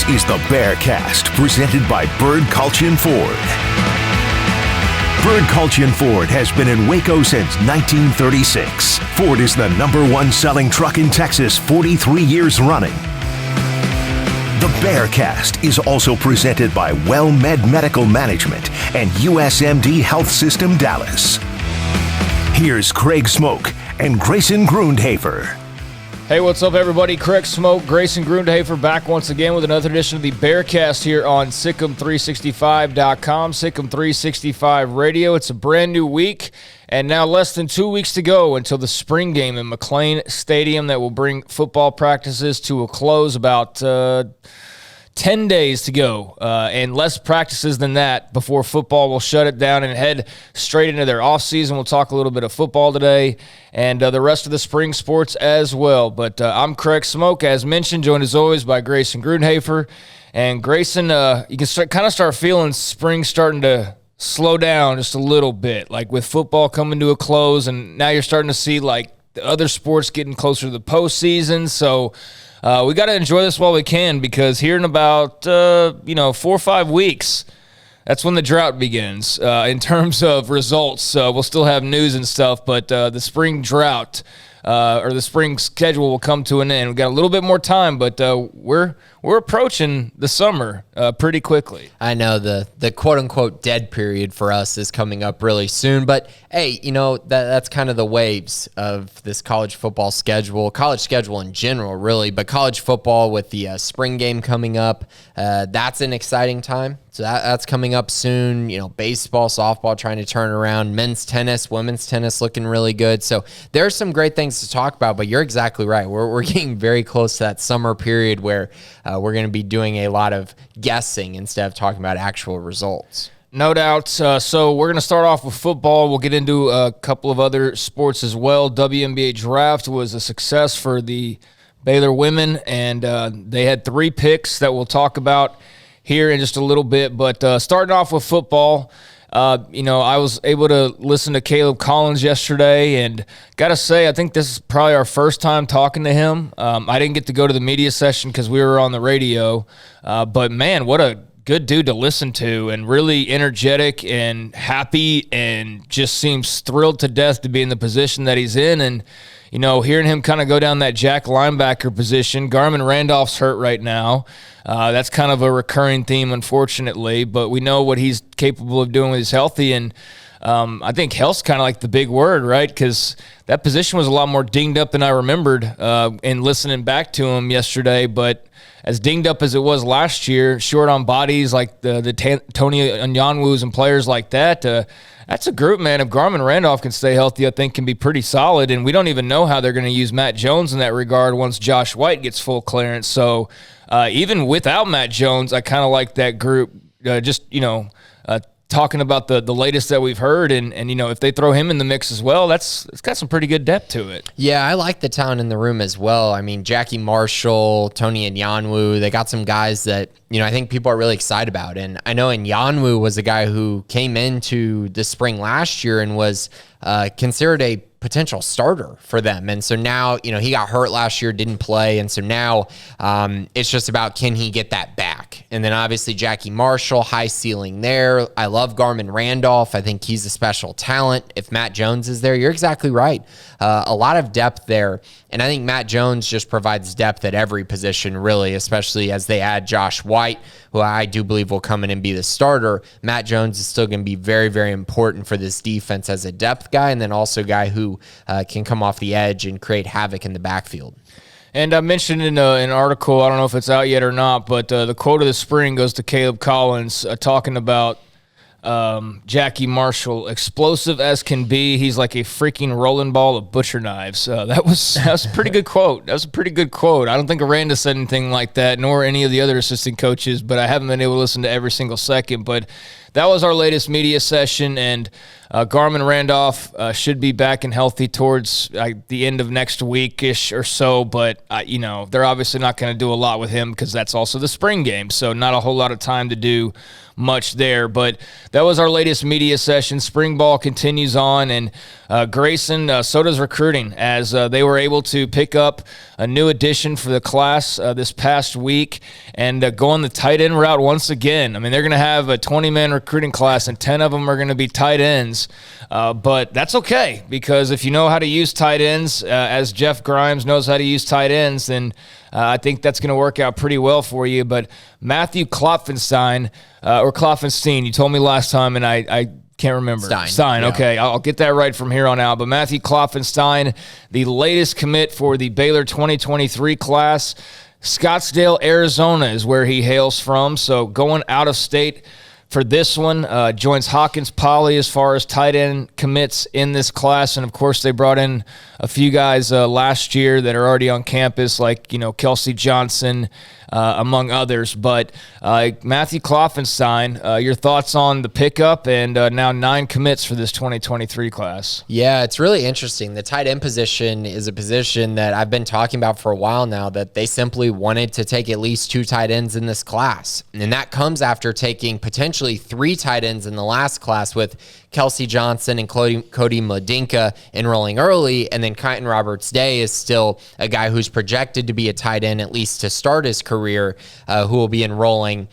is the Bearcast, presented by Bird Culchin Ford. Bird Culchin Ford has been in Waco since 1936. Ford is the #1 selling truck in Texas 43 years running. The Bearcast is also presented by WellMed Medical Management and USMD Health System Dallas. Here's Craig Smoke and Grayson Grundhafer. Hey, what's up, everybody? Craig Smoke, Grayson Grundhafer back once again with another edition of the Bearcast here on Sic'Em365.com, Sic'Em365 Radio. It's a brand new week, and now less than 2 weeks to go until the spring game in McLean Stadium that will bring football practices to a close. About 10 days to go, and less practices than that before football will shut it down and head straight into their offseason. We'll talk a little bit of football today and the rest of the spring sports as well. But I'm Craig Smoke, as mentioned, joined as always by Grayson Grundhafer. And Grayson, you can start feeling spring starting to slow down just a little bit, like with football coming to a close, and now you're starting to see like the other sports getting closer to the postseason. So we got to enjoy this while we can, because here in about 4 or 5 weeks, that's when the drought begins in terms of results. We'll still have news and stuff, but the spring drought or the spring schedule will come to an end. We've got a little bit more time, but we're approaching the summer pretty quickly. I know the quote-unquote dead period for us is coming up really soon, but hey, that's kind of the waves of this college football schedule, college schedule in general, really, but college football with the spring game coming up, that's an exciting time. So that's coming up soon. Baseball, softball trying to turn around, men's tennis, women's tennis looking really good. So there's some great things to talk about, but you're exactly right. We're getting very close to that summer period where we're going to be doing a lot of guessing instead of talking about actual results. No doubt. So we're going to start off with football. We'll get into a couple of other sports as well. WNBA draft was a success for the Baylor women, and they had 3 picks that we'll talk about here in just a little bit. But starting off with football, I was able to listen to Caleb Collins yesterday, and got to say, I think this is probably our first time talking to him. I didn't get to go to the media session because we were on the radio, but man, what a good dude to listen to, and really energetic and happy, and just seems thrilled to death to be in the position that he's in. And hearing him kind of go down that jack linebacker position. Garmin Randolph's hurt right now. That's kind of a recurring theme, unfortunately, but we know what he's capable of doing when he's healthy. And I think health's kind of like the big word, right? Because that position was a lot more dinged up than I remembered in listening back to him yesterday. But as dinged up as it was last year, short on bodies like the Tony Onyanwus and players like that, that's a group, man. If Garmin Randolph can stay healthy, I think can be pretty solid. And we don't even know how they're going to use Matt Jones in that regard once Josh White gets full clearance. So even without Matt Jones, I kind of like that group. Talking about the latest that we've heard, and if they throw him in the mix as well, it's got some pretty good depth to it. Yeah, I like the talent in the room as well. I mean, Jackie Marshall, Tony Onyanwu, they got some guys that I think people are really excited about. And I know Onyanwu was a guy who came into the spring last year and was considered a potential starter for them. And so now, he got hurt last year, didn't play. And so now it's just about, can he get that back? And then obviously Jackie Marshall, high ceiling there. I love Garmin Randolph. I think he's a special talent. If Matt Jones is there, you're exactly right. A lot of depth there. And I think Matt Jones just provides depth at every position, really, especially as they add Josh White, who I do believe will come in and be the starter. Matt Jones is still going to be very, very important for this defense as a depth guy, and then also a guy who can come off the edge and create havoc in the backfield. And I mentioned in an article, I don't know if it's out yet or not, but the quote of the spring goes to Caleb Collins talking about Jackie Marshall, explosive as can be. He's like a freaking rolling ball of butcher knives. That was a pretty good quote. That was a pretty good quote. I don't think Aranda said anything like that, nor any of the other assistant coaches, but I haven't been able to listen to every single second. But that was our latest media session, and Garmin Randolph should be back and healthy towards the end of next week-ish or so, but, they're obviously not going to do a lot with him because that's also the spring game, so not a whole lot of time to do much there. But that was our latest media session. Spring ball continues on, and Grayson, so does recruiting, as they were able to pick up a new addition for the class this past week and go on the tight end route once again. I mean, they're going to have a 20-man recruiting class, and 10 of them are going to be tight ends. But that's okay, because if you know how to use tight ends, as Jeff Grimes knows how to use tight ends, then I think that's going to work out pretty well for you. But Matthew Klopfenstein, or Klopfenstein, you told me last time, and I can't remember. Stein, yeah. Okay. I'll get that right from here on out. But Matthew Klopfenstein, the latest commit for the Baylor 2023 class. Scottsdale, Arizona is where he hails from. So going out of state for this one, joins Hawkins Poly as far as tight end commits in this class. And, of course, they brought in a few guys last year that are already on campus, like, Kelsey Johnson, among others. But Matthew Klopfenstein, your thoughts on the pickup and now 9 commits for this 2023 class? Yeah, it's really interesting. The tight end position is a position that I've been talking about for a while now, that they simply wanted to take at least 2 tight ends in this class. And that comes after taking potentially 3 tight ends in the last class, with Kelsey Johnson and Cody Mladinka enrolling early, and then Kyton Roberts-Day is still a guy who's projected to be a tight end, at least to start his career, who will be enrolling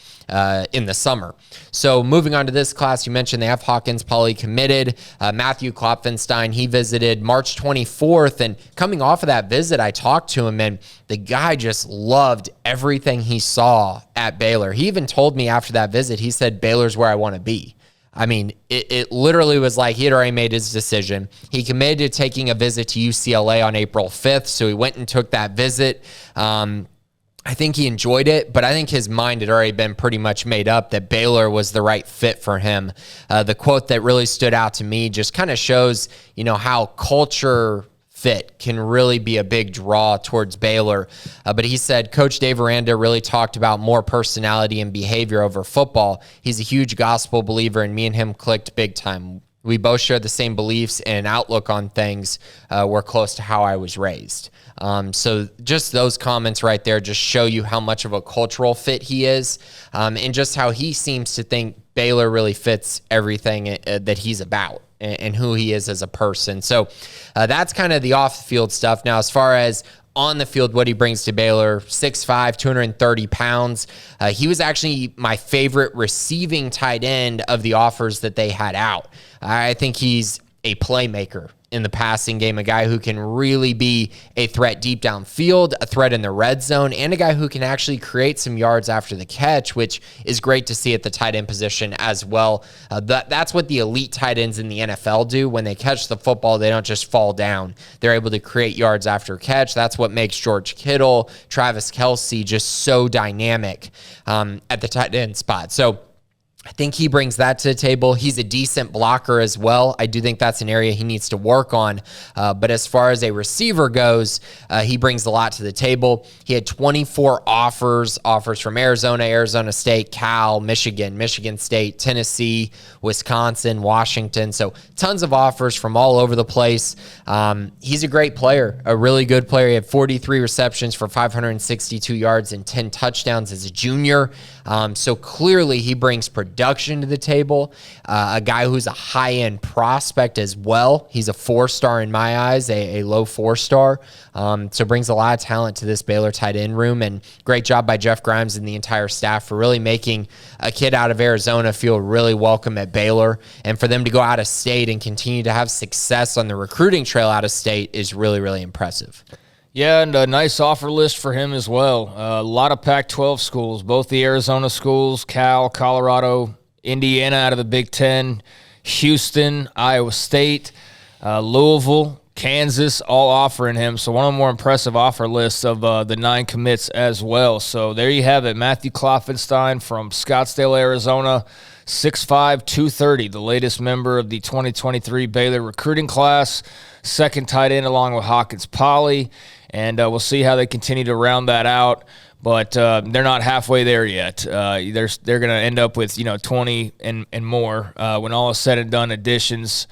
in the summer. So moving on to this class, you mentioned they have Hawkins Poly committed. Matthew Klopfenstein, he visited March 24th, and coming off of that visit, I talked to him, and the guy just loved everything he saw at Baylor. He even told me after that visit, he said, "Baylor's where I want to be." I mean, it literally was like he had already made his decision. He committed to taking a visit to UCLA on April 5th, so he went and took that visit. I think he enjoyed it, but I think his mind had already been pretty much made up that Baylor was the right fit for him. The quote that really stood out to me just kind of shows, how culture fit can really be a big draw towards Baylor. But he said, Coach Dave Aranda really talked about more personality and behavior over football. He's a huge gospel believer, and me and him clicked big time. We both share the same beliefs and outlook on things. We're close to how I was raised. So just those comments right there just show you how much of a cultural fit he is, and just how he seems to think Baylor really fits everything that he's about and who he is as a person. So that's kind of the off-the-field stuff. Now, as far as on the field, what he brings to Baylor, 6'5", 230 pounds. He was actually my favorite receiving tight end of the offers that they had out. I think he's a playmaker in the passing game, a guy who can really be a threat deep downfield, a threat in the red zone, and a guy who can actually create some yards after the catch, which is great to see at the tight end position as well. That's what the elite tight ends in the NFL do. When they catch the football, they don't just fall down. They're able to create yards after catch. That's what makes George Kittle, Travis Kelce just so dynamic at the tight end spot. So I think he brings that to the table. He's a decent blocker as well. I do think that's an area he needs to work on. But as far as a receiver goes, he brings a lot to the table. He had 24 offers from Arizona, Arizona State, Cal, Michigan State, Tennessee, Wisconsin, Washington. So tons of offers from all over the place. He's a great player, a really good player. He had 43 receptions for 562 yards and 10 touchdowns as a junior. So clearly he brings production to the table, a guy who's a high-end prospect as well. He's a 4-star in my eyes, a low 4-star. So brings a lot of talent to this Baylor tight end room, and great job by Jeff Grimes and the entire staff for really making a kid out of Arizona feel really welcome at Baylor. And for them to go out of state and continue to have success on the recruiting trail out of state is really, really impressive. Yeah, and a nice offer list for him as well. A lot of Pac-12 schools, both the Arizona schools, Cal, Colorado, Indiana out of the Big Ten, Houston, Iowa State, Louisville, Kansas, all offering him. So one of the more impressive offer lists of the 9 commits as well. So there you have it. Matthew Klopfenstein from Scottsdale, Arizona, 6'5", 230, the latest member of the 2023 Baylor recruiting class, second tight end along with Hawkins Poly. And we'll see how they continue to round that out. but they're not halfway there yet. They're going to end up with 20 and more when all is said and done, additions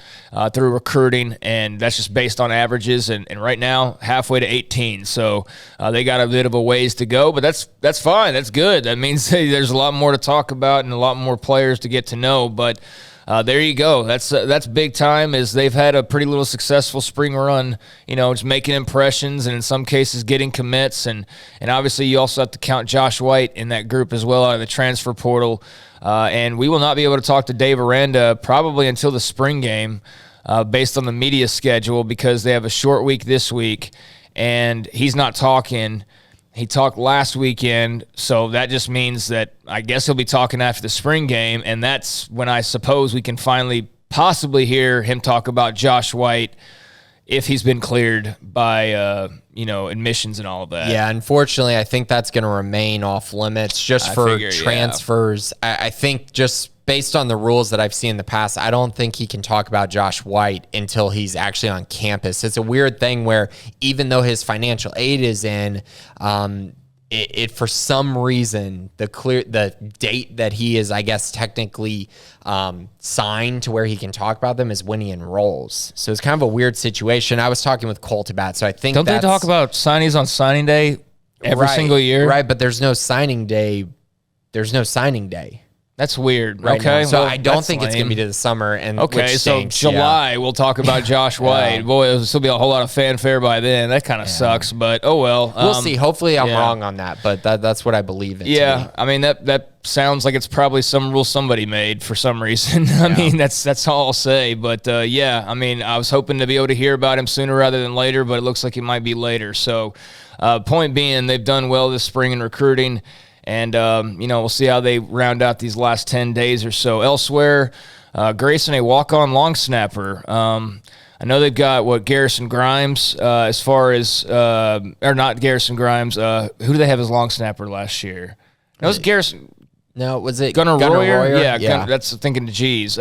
through recruiting, and that's just based on averages. And right now, halfway to 18. So they got a bit of a ways to go, but that's fine. That's good. That means there's a lot more to talk about and a lot more players to get to know. But there you go. That's big time. Is they've had a pretty little successful spring run, just making impressions and in some cases getting commits. And obviously you also have to count Josh White in that group as well out of the transfer portal. And we will not be able to talk to Dave Aranda probably until the spring game based on the media schedule because they have a short week this week and he's not talking. He talked last weekend, so that just means that I guess he'll be talking after the spring game, and that's when I suppose we can finally possibly hear him talk about Josh White if he's been cleared by, admissions and all of that. Yeah, unfortunately, I think that's going to remain off limits just for transfers. Yeah. I think just based on the rules that I've seen in the past, I don't think he can talk about Josh White until he's actually on campus. It's a weird thing where even though his financial aid is in, it for some reason, the date that he is, I guess, technically signed to where he can talk about them is when he enrolls. So it's kind of a weird situation. I was talking with Colt about, so I think Don't they talk about signees on signing day every single year? Right, but there's no signing day. That's weird. Right okay, now. So I don't think it's going to be to the summer. And okay, so July we'll talk about Josh White. Boy, there'll still be a whole lot of fanfare by then. That kind of sucks, but oh well. We'll see. Hopefully I'm wrong on that, but that's what I believe in. Yeah, I mean that sounds like it's probably some rule somebody made for some reason. I mean that's all I'll say. But I mean I was hoping to be able to hear about him sooner rather than later, but it looks like it might be later. So point being, they've done well this spring in recruiting. And, we'll see how they round out these last 10 days or so. Elsewhere, Grayson, a walk-on long snapper. I know they've got, Garrison Grimes as far as or not Garrison Grimes. Who do they have as long snapper last year? That was Garrison. No, was it Gunnar Royer? Yeah. That's thinking to G's.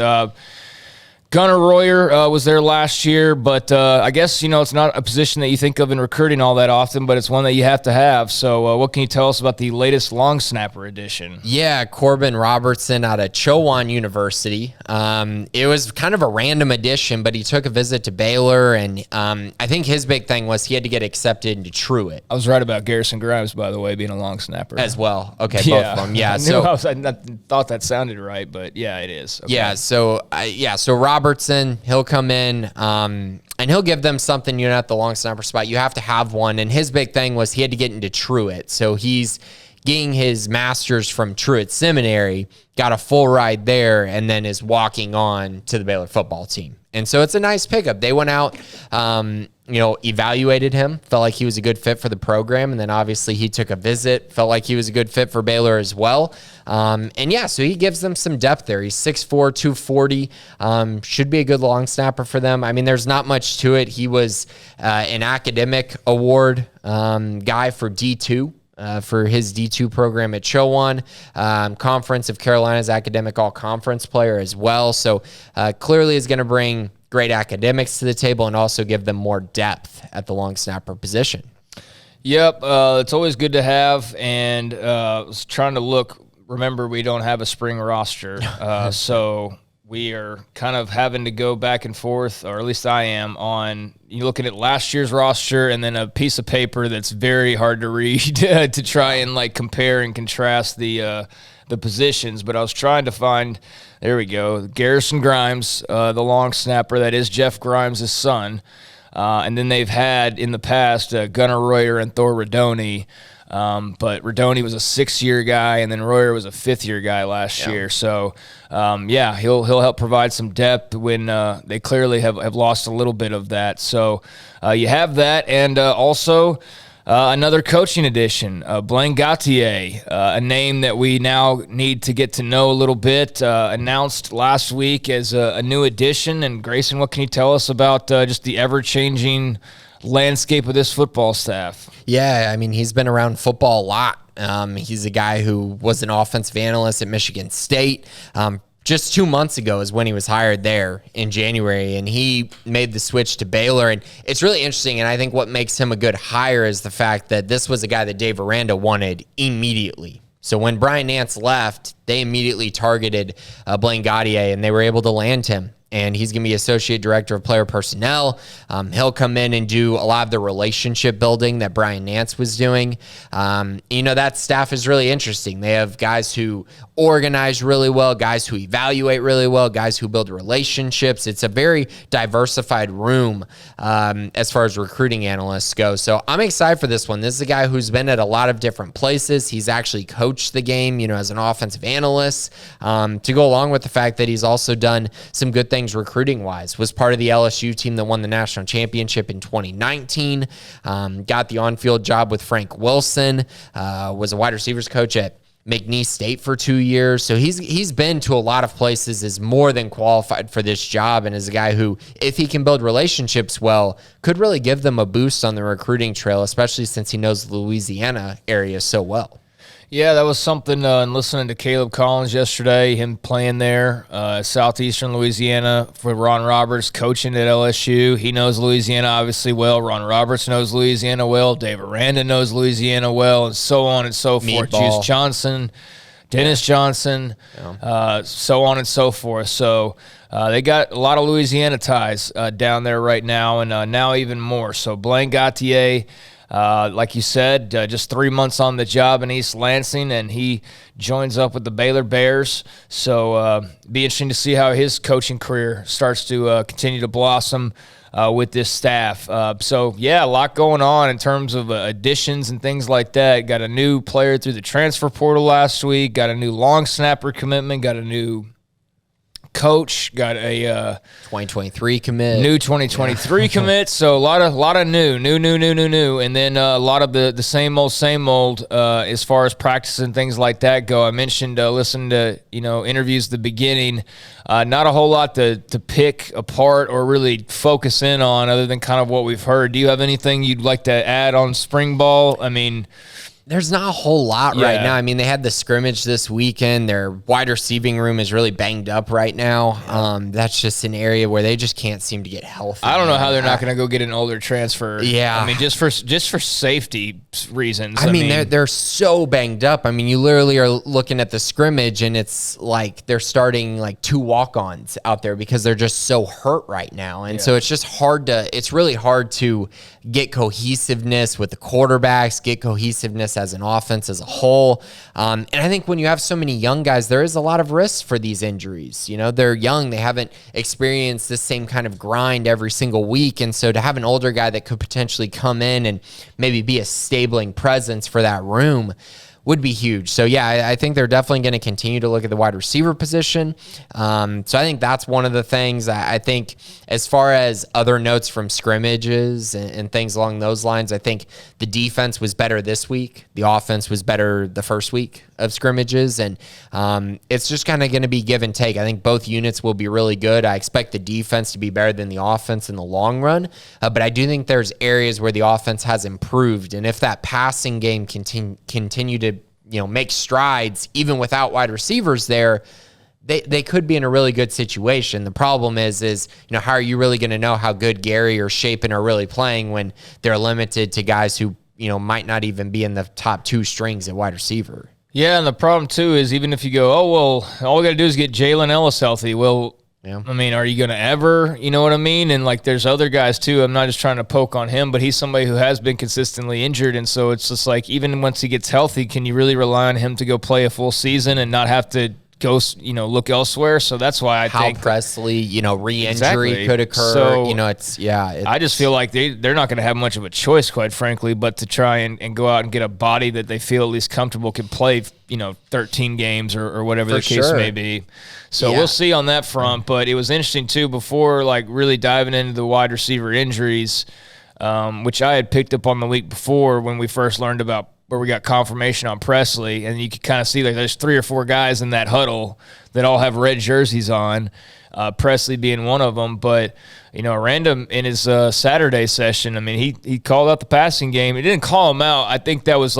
Gunnar Royer was there last year, but I guess, it's not a position that you think of in recruiting all that often, but it's one that you have to have. So what can you tell us about the latest long snapper edition? Yeah, Corbin Robertson out of Chowan University. It was kind of a random addition, but he took a visit to Baylor, and I think his big thing was he had to get accepted into Truett. I was right about Garrison Grimes, by the way, being a long snapper. As well. Okay, both of them. Yeah, I thought that sounded right, but yeah, it is. Okay. Yeah, so Robertson, he'll come in and he'll give them something at the long snapper spot. You have to have one. And his big thing was he had to get into Truett. So he's getting his master's from Truett Seminary, got a full ride there, and then is walking on to the Baylor football team. And so it's a nice pickup. They went out, evaluated him, felt like he was a good fit for the program. And then obviously he took a visit, felt like he was a good fit for Baylor as well. So he gives them some depth there. He's 6'4", 240, should be a good long snapper for them. I mean, there's not much to it. He was an academic award guy for D2. For his D2 program at Chowan, Conference of Carolina's academic all-conference player as well. So clearly is going to bring great academics to the table and also give them more depth at the long snapper position. Yep, it's always good to have. And I was trying to look. Remember, we don't have a spring roster, so we are kind of having to go back and forth, or at least I am, on you looking at last year's roster and then a piece of paper that's very hard to read to try and compare and contrast the positions. But I was trying to find, there we go, Garrison Grimes, the long snapper, that is Jeff Grimes' son. And then they've had in the past Gunnar Royer and Thor Radoni. But Radoni was a 6-year guy, and then Royer was a 5th-year guy last year. So, he'll help provide some depth when they clearly have lost a little bit of that. So you have that, and also another coaching addition, Blaine Gauthier, a name that we now need to get to know a little bit, announced last week as a new addition. And Grayson, what can you tell us about just the ever-changing landscape of this football staff? Yeah, I mean, he's been around football a lot. He's a guy who was an offensive analyst at Michigan State, just 2 months ago is when he was hired there in January, and he made the switch to Baylor. And it's really interesting, and I think what makes him a good hire is the fact that this was a guy that Dave Aranda wanted immediately. So when Brian Nance left, they immediately targeted Blaine Gautier, and they were able to land him. And he's going to be Associate Director of Player Personnel. He'll come in and do a lot of the relationship building that Brian Nance was doing. That staff is really interesting. They have guys who organize really well, guys who evaluate really well, guys who build relationships. It's a very diversified room as far as recruiting analysts go. So I'm excited for this one. This is a guy who's been at a lot of different places. He's actually coached the game, as an offensive analyst, to go along with the fact that he's also done some good things recruiting-wise. Was part of the LSU team that won the national championship in 2019. Got the on-field job with Frank Wilson. Was a wide receivers coach at McNeese State for 2 years. So he's been to a lot of places, is more than qualified for this job, and is a guy who, if he can build relationships well, could really give them a boost on the recruiting trail, especially since he knows the Louisiana area so well. Yeah, that was something in listening to Caleb Collins yesterday, him playing there, southeastern Louisiana for Ron Roberts, coaching at LSU. He knows Louisiana obviously well. Ron Roberts knows Louisiana well. Dave Aranda knows Louisiana well, and so on and so forth. Juice Johnson, Dennis Johnson, so on and so forth. So they got a lot of Louisiana ties down there right now, and now even more. So Blaine Gautier, like you said, just 3 months on the job in East Lansing, and he joins up with the Baylor Bears. So be interesting to see how his coaching career starts to continue to blossom with this staff. A lot going on in terms of additions and things like that. Got a new player through the transfer portal last week, got a new long snapper commitment, got a new coach, got a 2023 commit, new 2023 commit. So a lot of new, and then a lot of the same old as far as practice and things like that go. I mentioned listening to interviews at the beginning. Not a whole lot to pick apart or really focus in on, other than kind of what we've heard. Do you have anything you'd like to add on spring ball? I mean, there's not a whole lot right now. I mean, they had the scrimmage this weekend. Their wide receiving room is really banged up right now. That's just an area where they just can't seem to get healthy. I don't know how they're not going to go get an older transfer. Yeah. I mean, just for safety reasons. I mean, they're so banged up. I mean, you literally are looking at the scrimmage, and it's like they're starting like 2 walk-ons out there because they're just so hurt right now. And so it's just it's really hard to get cohesiveness with the quarterbacks, get cohesiveness as an offense as a whole. And I think when you have so many young guys, there is a lot of risk for these injuries. They're young. They haven't experienced the same kind of grind every single week. And so to have an older guy that could potentially come in and maybe be a stabling presence for that room would be huge. So, yeah, I think they're definitely going to continue to look at the wide receiver position. So I think that's one of the things. I think as far as other notes from scrimmages and things along those lines, I think the defense was better this week. The offense was better the first week of scrimmages. And it's just kind of going to be give and take. I think both units will be really good. I expect the defense to be better than the offense in the long run. But I do think there's areas where the offense has improved. And if that passing game continue to make strides even without wide receivers there, they could be in a really good situation. The problem is how are you really going to know how good Gary or Shapen are really playing when they're limited to guys who might not even be in the top 2 strings at wide receiver? Yeah, and the problem too is even if you go, all we got to do is get Jalen Ellis healthy. Well, I mean, are you going to ever, you know what I mean? And like there's other guys too. I'm not just trying to poke on him, but he's somebody who has been consistently injured. And so it's just like, even once he gets healthy, can you really rely on him to go play a full season and not have to go, look elsewhere? So that's why I think Presley, re-injury could occur. So, I just feel like they're not going to have much of a choice, quite frankly, but to try and go out and get a body that they feel at least comfortable can play, 13 games or whatever the case may be. So we'll see on that front. But it was interesting too, before like really diving into the wide receiver injuries, which I had picked up on the week before when we first learned about where we got confirmation on Presley, and you could kind of see like there's 3 or 4 guys in that huddle that all have red jerseys on, Presley being one of them. But, Aranda in his Saturday session, I mean, he called out the passing game. He didn't call him out. I think that was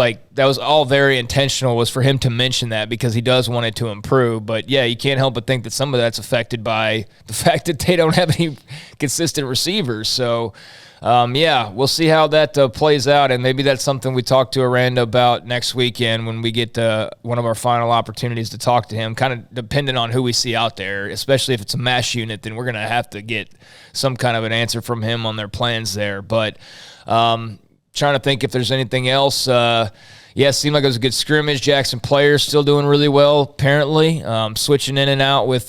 all very intentional, was for him to mention that because he does want it to improve. But, yeah, you can't help but think that some of that's affected by the fact that they don't have any consistent receivers. So, we'll see how that plays out, and maybe that's something we talk to Aranda about next weekend when we get one of our final opportunities to talk to him, kind of depending on who we see out there, especially if it's a mash unit, then we're going to have to get some kind of an answer from him on their plans there. But trying to think if there's anything else. It seemed like it was a good scrimmage. Jackson players still doing really well, apparently, switching in and out with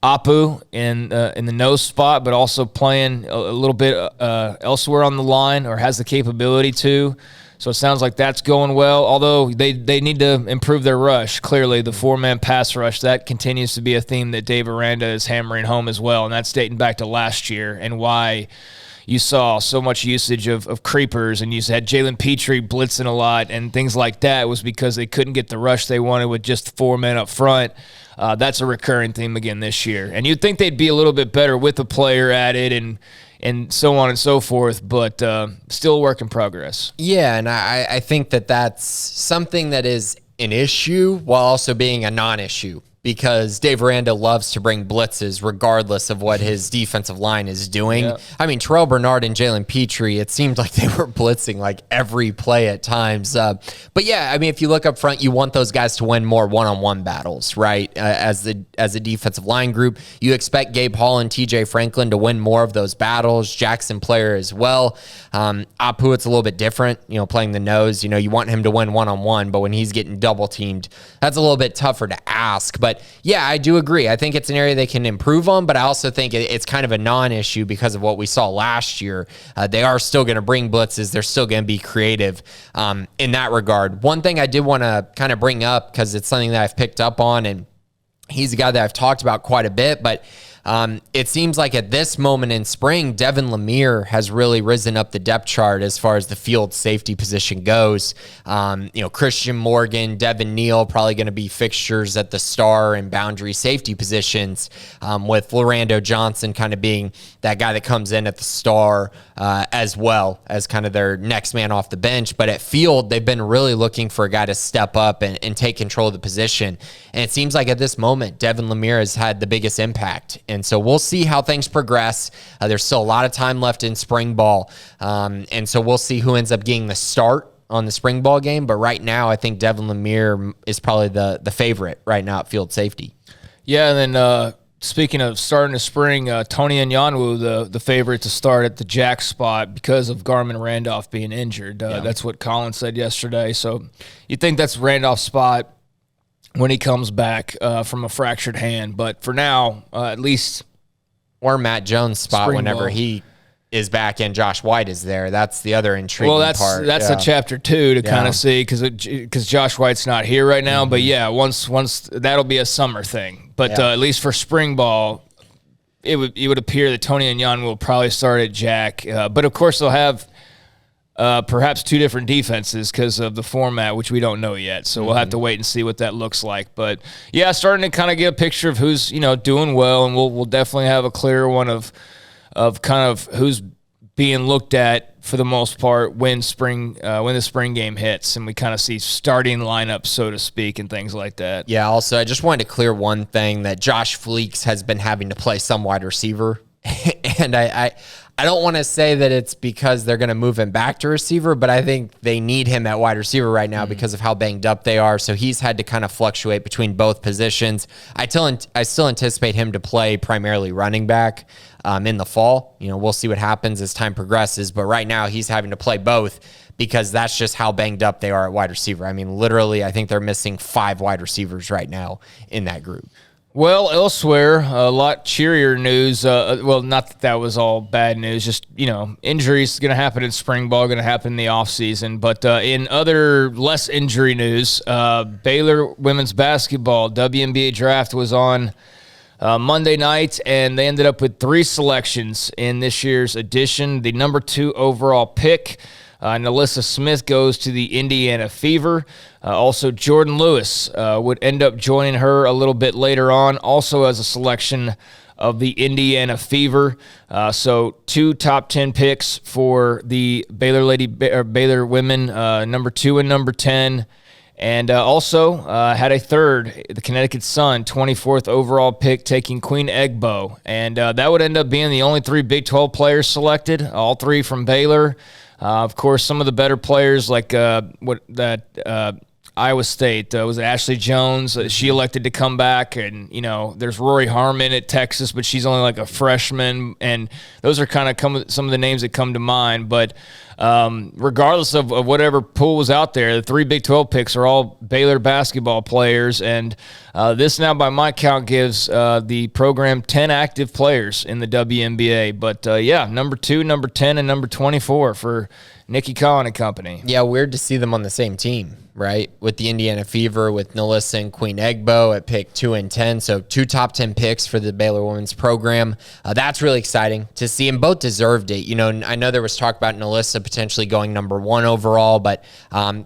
Apu in the nose spot, but also playing a little bit elsewhere on the line, or has the capability to. So it sounds like that's going well, although they need to improve their rush. Clearly, the four-man pass rush, that continues to be a theme that Dave Aranda is hammering home as well, and that's dating back to last year and why you saw so much usage of creepers, and you had Jalen Petrie blitzing a lot and things like that, was because they couldn't get the rush they wanted with just four men up front. That's a recurring theme again this year. And you'd think they'd be a little bit better with a player added and so on and so forth, but still a work in progress. Yeah, and I think that's something that is an issue while also being a non-issue, because Dave Aranda loves to bring blitzes regardless of what his defensive line is doing. Yeah. I mean, Terrell Bernard and Jalen Petrie, it seemed like they were blitzing like every play at times. But yeah, I mean, if you look up front, you want those guys to win more one-on-one battles, right? As a defensive line group, you expect Gabe Hall and TJ Franklin to win more of those battles. Jackson player as well. Apu, it's a little bit different, playing the nose. You want him to win one-on-one, but when he's getting double-teamed, that's a little bit tougher to ask. But yeah, I do agree. I think it's an area they can improve on, but I also think it's kind of a non-issue because of what we saw last year. They are still going to bring blitzes. They're still going to be creative in that regard. One thing I did want to kind of bring up, because it's something that I've picked up on, and he's a guy that I've talked about quite a bit, but it seems like at this moment in spring, Devin Lemire has really risen up the depth chart as far as the field safety position goes. Christian Morgan, Devin Neal, probably going to be fixtures at the star and boundary safety positions, with Lorando Johnson kind of being that guy that comes in at the star as well as kind of their next man off the bench. But at field, they've been really looking for a guy to step up and take control of the position. And it seems like at this moment, Devin Lemire has had the biggest impact. And so we'll see how things progress. There's still a lot of time left in spring ball. And so we'll see who ends up getting the start on the spring ball game. But right now, I think Devin Lemire is probably the favorite right now at field safety. Yeah, and then speaking of starting the spring, Tony Nyanwu, the favorite to start at the jack spot because of Garmin Randolph being injured. That's what Colin said yesterday. So you think that's Randolph's spot when he comes back from a fractured hand. But for now, at least. Or Matt Jones' spot whenever he is back and Josh White is there. That's the other intriguing part. That's a chapter 2 to kind of see, because Josh White's not here right now. Mm-hmm. But yeah, once that'll be a summer thing. But at least for spring ball, it would appear that Tony and Jan will probably start at jack. But of course they'll have perhaps 2 different defenses because of the format, which we don't know yet. So we'll have to wait and see what that looks like. But yeah, starting to kind of get a picture of who's doing well, and we'll definitely have a clearer one of kind of who's being looked at for the most part when the spring game hits, and we kind of see starting lineups, so to speak, and things like that. Yeah. Also, I just wanted to clear one thing, that Josh Fleeks has been having to play some wide receiver, and I don't want to say that it's because they're going to move him back to receiver, but I think they need him at wide receiver right now because of how banged up they are. So he's had to kind of fluctuate between both positions. I still anticipate him to play primarily running back in the fall. We'll see what happens as time progresses, but right now he's having to play both because that's just how banged up they are at wide receiver. I mean, literally, I think they're missing 5 wide receivers right now in that group. Well, elsewhere, a lot cheerier news. Well, not that was all bad news. Just, injuries going to happen in spring ball, going to happen in the offseason. But in other less injury news, Baylor women's basketball WNBA draft was on Monday night, and they ended up with 3 selections in this year's edition. The number 2 overall pick Nalissa Smith goes to the Indiana Fever. Also, Jordan Lewis would end up joining her a little bit later on, also as a selection of the Indiana Fever. So 2 top 10 picks for the Baylor women, number 2 and number 10. And also had a third, the Connecticut Sun, 24th overall pick, taking Queen Egbo. And that would end up being the only 3 Big 12 players selected, all 3 from Baylor. Of course, some of the better players like Iowa State was Ashley Jones. She elected to come back, and there's Rory Harmon at Texas, but she's only like a freshman, and those are kind of some of the names that come to mind. But regardless of whatever pool was out there, the 3 Big 12 picks are all Baylor basketball players, and this now, by my count, gives the program 10 active players in the WNBA. But number 2, number 10, and number 24 for Nikki Collin and company. Yeah, weird to see them on the same team, right? With the Indiana Fever, with Nalissa and Queen Egbo at pick 2 and 10. So 2 top 10 picks for the Baylor women's program. That's really exciting to see, and both deserved it. I know there was talk about Nalissa potentially going number 1 overall, but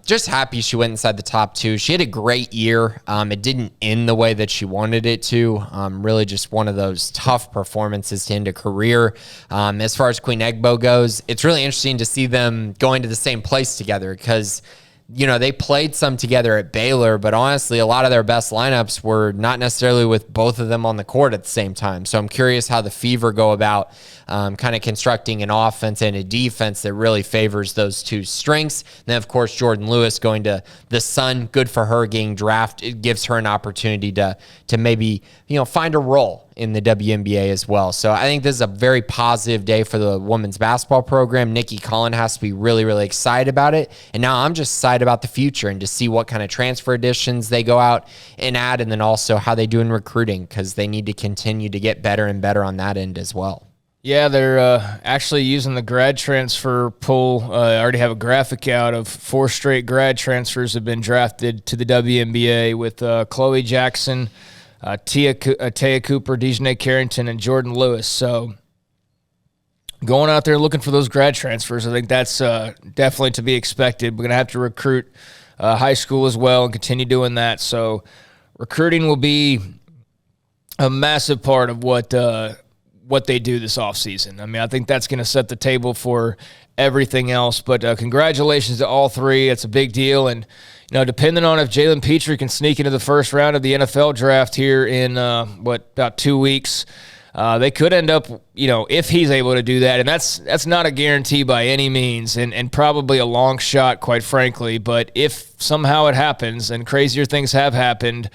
just happy she went inside the top 2. She had a great year. It didn't end the way that she wanted it to. Really just one of those tough performances to end a career. As far as Queen Egbo goes, it's really interesting to see them going to the same place together, because they played some together at Baylor, but honestly, a lot of their best lineups were not necessarily with both of them on the court at the same time. So I'm curious how the Fever go about kind of constructing an offense and a defense that really favors those 2 strengths. And then, of course, Jordan Lewis going to the Sun. Good for her getting drafted. It gives her an opportunity to maybe find a role in the WNBA as well. So I think this is a very positive day for the women's basketball program. Nikki Collin has to be really, really excited about it. And now I'm just excited about the future and to see what kind of transfer additions they go out and add, and then also how they do in recruiting, because they need to continue to get better and better on that end as well. Yeah, they're actually using the grad transfer pool. I already have a graphic out of 4 straight grad transfers have been drafted to the WNBA with Chloe Jackson, Taya Cooper, Dejanay Carrington, and Jordan Lewis. So going out there looking for those grad transfers, I think that's definitely to be expected. We're going to have to recruit high school as well and continue doing that. So recruiting will be a massive part of what they do this offseason. I mean, I think that's going to set the table for everything else. But congratulations to all 3. It's a big deal. And, depending on if Jalen Petrie can sneak into the first round of the NFL draft here in, about 2 weeks, they could end up, if he's able to do that. And that's not a guarantee by any means, and probably a long shot, quite frankly. But if somehow it happens, and crazier things have happened,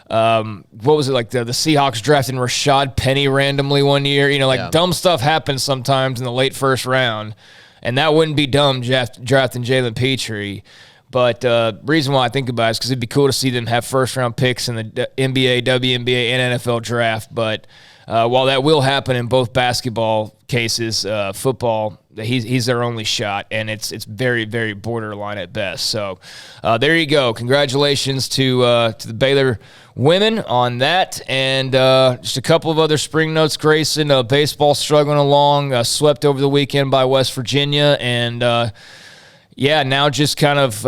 what was it, like the Seahawks drafting Rashad Penny randomly one year? Dumb stuff happens sometimes in the late first round, and that wouldn't be dumb drafting Jalen Petrie. But reason why I think about it is because it'd be cool to see them have first-round picks in the NBA, WNBA, and NFL draft. But while that will happen in both basketball cases, football, he's their only shot, and it's very, very borderline at best. So there you go. Congratulations to the Baylor women on that. And just a couple of other spring notes, Grayson. Baseball struggling along, swept over the weekend by West Virginia, and now just kind of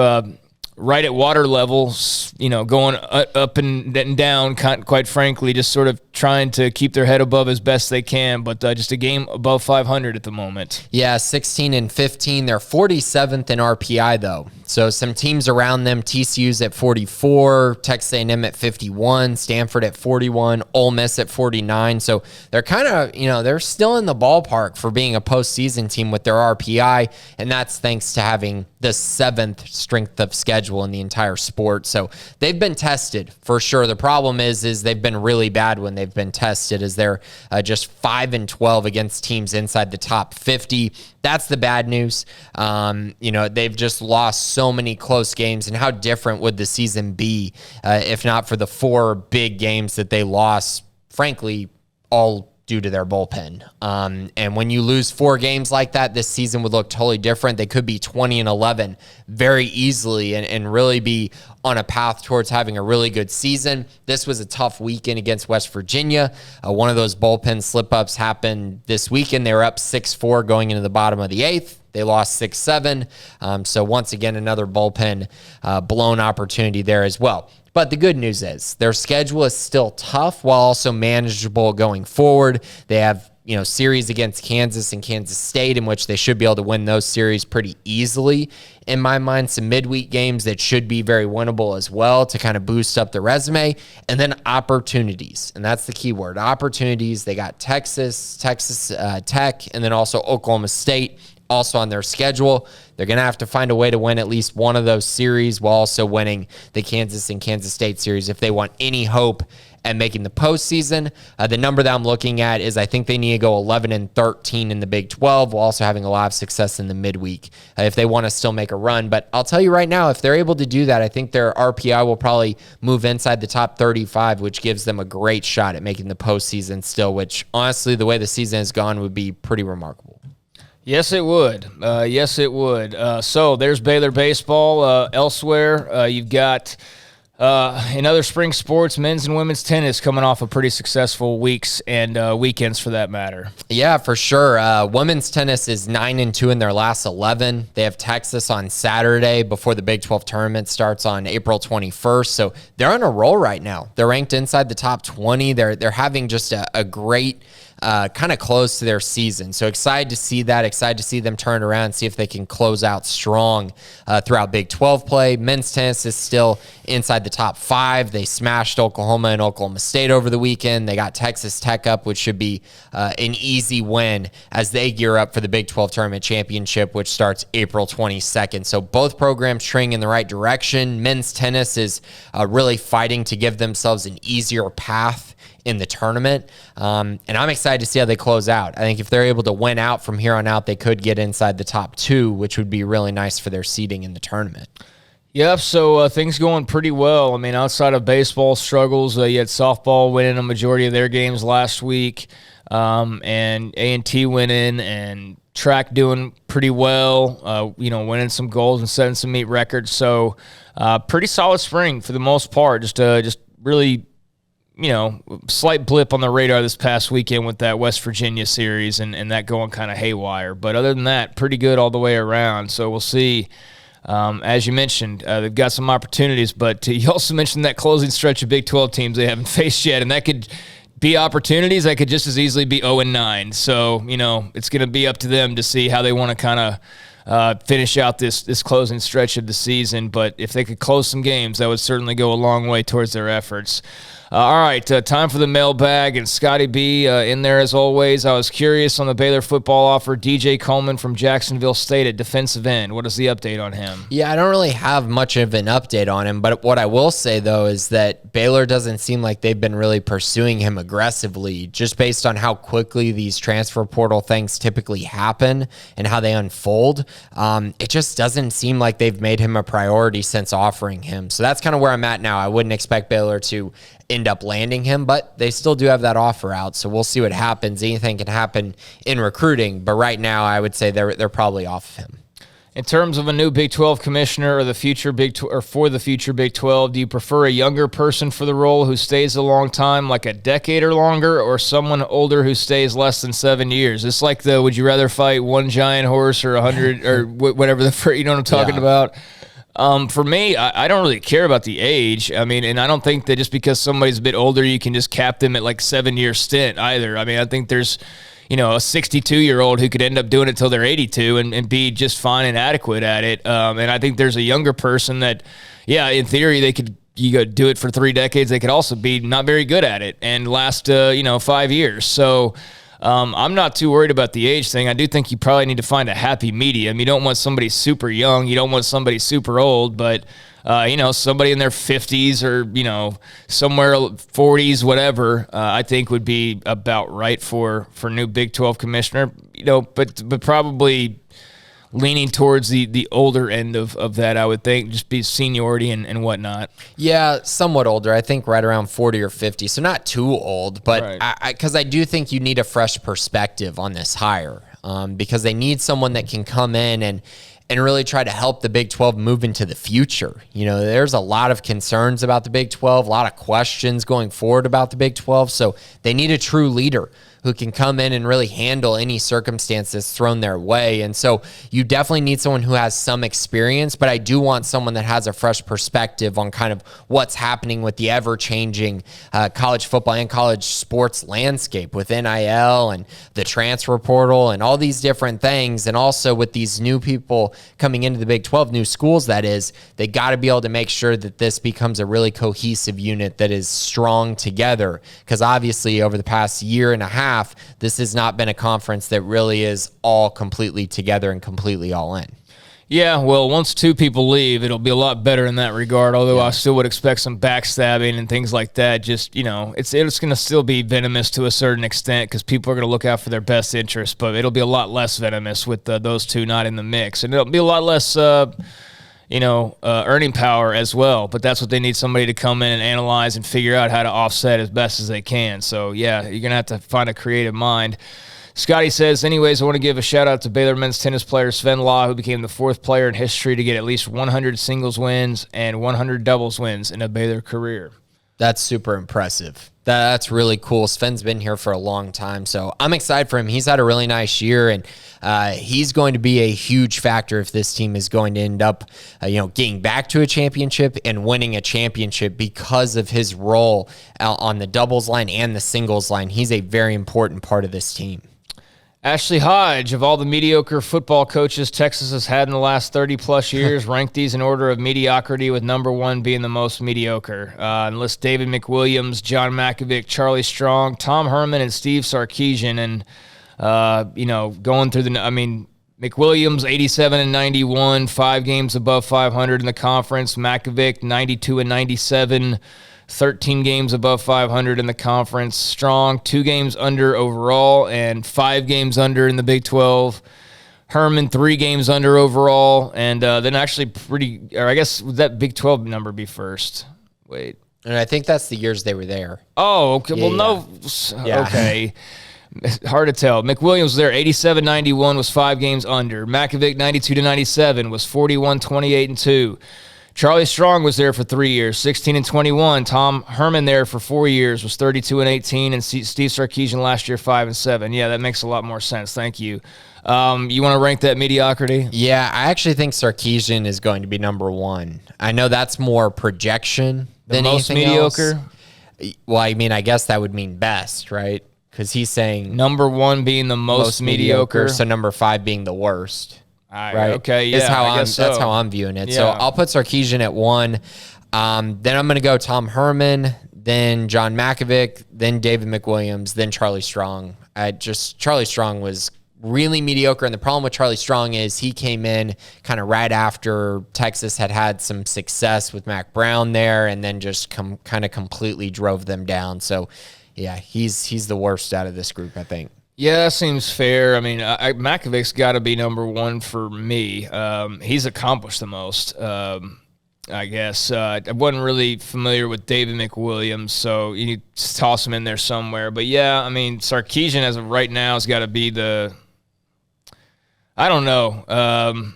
right at water levels, going up and down, quite frankly, just sort of trying to keep their head above as best they can, but just a game above 500 at the moment. Yeah, 16 and 15. They're 47th in RPI, though. So some teams around them, TCU's at 44, Texas A&M at 51, Stanford at 41, Ole Miss at 49. So they're kind of, they're still in the ballpark for being a postseason team with their RPI, and that's thanks to having the 7th strength of schedule in the entire sport. So they've been tested for sure. The problem is they've been really bad when they've been tested, as they're just 5 and 12 against teams inside the top 50. That's the bad news. They've just lost so many close games, and how different would the season be if not for the 4 big games that they lost, frankly, all due to their bullpen. And when you lose 4 games like that, this season would look totally different. They could be 20-11 very easily and really be on a path towards having a really good season. This was a tough weekend against West Virginia. One of those bullpen slip-ups happened this weekend. They were up 6-4 going into the bottom of the 8th. They lost 6-7. So once again, another bullpen blown opportunity there as well. But the good news is their schedule is still tough while also manageable going forward. They have, series against Kansas and Kansas State in which they should be able to win those series pretty easily. In my mind, some midweek games that should be very winnable as well to kind of boost up the resume. And then opportunities. And that's the key word, opportunities. They got Texas Tech, and then also Oklahoma State also on their schedule. They're going to have to find a way to win at least one of those series while also winning the Kansas and Kansas State series if they want any hope at making the postseason. The number that I'm looking at is I think they need to go 11-13 in the Big 12 while also having a lot of success in the midweek if they want to still make a run. But I'll tell you right now, if they're able to do that, I think their RPI will probably move inside the top 35, which gives them a great shot at making the postseason still, which honestly, the way the season has gone would be pretty remarkable. Yes, it would. So there's Baylor baseball. Elsewhere, you've got in other spring sports, men's and women's tennis coming off of pretty successful weeks and weekends for that matter. Yeah, for sure. Women's tennis is 9-2 in their last 11. They have Texas on Saturday before the Big 12 tournament starts on April 21st. So they're on a roll right now. They're ranked inside the top 20. They're having just a great kind of close to their season. So excited to see that, excited to see them turn around, see if they can close out strong throughout Big 12 play. Men's tennis is still inside the top 5. They smashed Oklahoma and Oklahoma State over the weekend. They got Texas Tech up, which should be an easy win as they gear up for the Big 12 Tournament Championship, which starts April 22nd. So both programs trending in the right direction. Men's tennis is really fighting to give themselves an easier path in the tournament. And I'm excited to see how they close out. I think if they're able to win out from here on out, they could get inside the top 2, which would be really nice for their seeding in the tournament. Yep, so things going pretty well. I mean, outside of baseball struggles, you had softball winning a majority of their games last week, and A&T winning, and track doing pretty well, winning some goals and setting some meet records. So pretty solid spring for the most part. Just really slight blip on the radar this past weekend with that West Virginia series and that going kind of haywire. But other than that, pretty good all the way around. So we'll see. As you mentioned, they've got some opportunities, but you also mentioned that closing stretch of Big 12 teams they haven't faced yet, and that could be opportunities. That could just as easily be 0-9. So, it's going to be up to them to see how they want to kind of finish out this closing stretch of the season. But if they could close some games, that would certainly go a long way towards their efforts. All right, time for the mailbag, and Scotty B in there as always. I was curious on the Baylor football offer, DJ Coleman from Jacksonville State at defensive end. What is the update on him? Yeah, I don't really have much of an update on him, but what I will say, though, is that Baylor doesn't seem like they've been really pursuing him aggressively, just based on how quickly these transfer portal things typically happen and how they unfold. It just doesn't seem like they've made him a priority since offering him. So that's kind of where I'm at now. I wouldn't expect Baylor to end up landing him, but they still do have that offer out. So we'll see what happens. Anything can happen in recruiting, but right now I would say they're probably off of him. In terms of a new Big 12 commissioner or for the future Big 12, do you prefer a younger person for the role who stays a long time, like a decade or longer, or someone older who stays less than 7 years? It's like the would you rather fight one giant horse or 100 or whatever you know what I'm talking about? For me, I don't really care about the age. I mean, and I don't think that just because somebody's a bit older, you can just cap them at like 7-year stint either. I mean, I think there's, a 62-year-old who could end up doing it till they're 82 and be just fine and adequate at it. And I think there's a younger person that, in theory, you go do it for 3 decades. They could also be not very good at it and last, 5 years. So, I'm not too worried about the age thing. I do think you probably need to find a happy medium. You don't want somebody super young. You don't want somebody super old, but, somebody in their 50s or, somewhere 40s, whatever, I think would be about right for new Big 12 commissioner, but probably leaning towards the older end of that, I would think, just be seniority and whatnot. Yeah, somewhat older. I think right around 40 or 50. So not too old, but because I do think you need a fresh perspective on this hire, because they need someone that can come in and really try to help the Big 12 move into the future. You know, there's a lot of concerns about the Big 12, a lot of questions going forward about the Big 12. So they need a true leader who can come in and really handle any circumstances thrown their way. And so you definitely need someone who has some experience, but I do want someone that has a fresh perspective on kind of what's happening with the ever-changing college football and college sports landscape with NIL and the transfer portal and all these different things. And also with these new people coming into the Big 12, new schools that is, they got to be able to make sure that this becomes a really cohesive unit that is strong together. Because obviously over the past year and a half, this has not been a conference that really is all completely together and completely all in. Yeah, well, once two people leave, it'll be a lot better in that regard, although I still would expect some backstabbing and things like that. Just, you know, it's going to still be venomous to a certain extent because people are going to look out for their best interests, but it'll be a lot less venomous with those two not in the mix. And it'll be a lot less earning power as well. But that's what they need, somebody to come in and analyze and figure out how to offset as best as they can. So, yeah, you're going to have to find a creative mind. Scotty says, anyways, I want to give a shout-out to Baylor men's tennis player Sven Law, who became the 4th player in history to get at least 100 singles wins and 100 doubles wins in a Baylor career. That's super impressive. That's really cool. Sven's been here for a long time, so I'm excited for him. He's had a really nice year, and he's going to be a huge factor if this team is going to end up, getting back to a championship and winning a championship because of his role on the doubles line and the singles line. He's a very important part of this team. Ashley Hodge, of all the mediocre football coaches Texas has had in the last 30-plus years, ranked these in order of mediocrity, with number 1 being the most mediocre. And lists David McWilliams, John Mackovic, Charlie Strong, Tom Herman, and Steve Sarkisian. And, going through McWilliams, 87 and 91, 5 games above 500 in the conference. Mackovic, 92 and 97. 13 games above 500 in the conference. Strong, 2 games under overall and 5 games under in the Big 12. Herman, 3 games under overall, and then actually would that Big 12 number be first? Wait. And I think that's the years they were there. Oh, okay. Yeah, no. Okay. Hard to tell. McWilliams was there, 87-91 was 5 games under. Mackovic, 92-97 was 41-28-2. Charlie Strong was there for 3 years, 16-21. Tom Herman there for 4 years was 32-18, and Steve Sarkisian last year 5-7. Yeah, that makes a lot more sense. Thank you. You want to rank that mediocrity? Yeah, I actually think Sarkisian is going to be number 1. I know that's more projection than most anything mediocre. Else. Well, I mean, I guess that would mean best, right? Because he's saying number 1 being the most mediocre, so number 5 being the worst. Right. Okay. Yeah. That's how I'm viewing it. Yeah. So I'll put Sarkisian at 1. Then I'm going to go Tom Herman, then John Mackovic, then David McWilliams, then Charlie Strong. Charlie Strong was really mediocre, and the problem with Charlie Strong is he came in kind of right after Texas had some success with Mac Brown there, and then just kind of completely drove them down. So, yeah, he's the worst out of this group, I think. Yeah, that seems fair. I mean, Mackovic's got to be number 1 for me. He's accomplished the most, I guess. I wasn't really familiar with David McWilliams, so you need to toss him in there somewhere. But, yeah, I mean, Sarkisian as of right now has got to be I don't know.